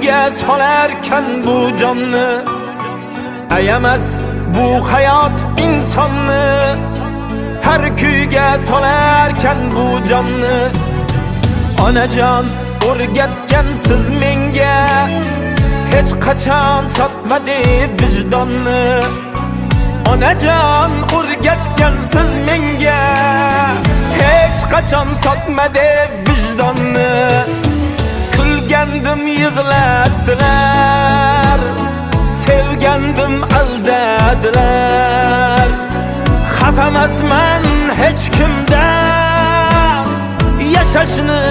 kuyga solarkan bu jonni. Ayamas bu hayot insonni, har kuyga solarkan bu jonni. Onajon o'rgatgan siz menga, hech qachon sotmadi vijdonni. Onajon o'rgatgan siz menga, hech qachon sotmadi vijdonni. Kulgandim yig'ladilar, sevgandim aldadilar. Xafamasman hech kimdan, yashashni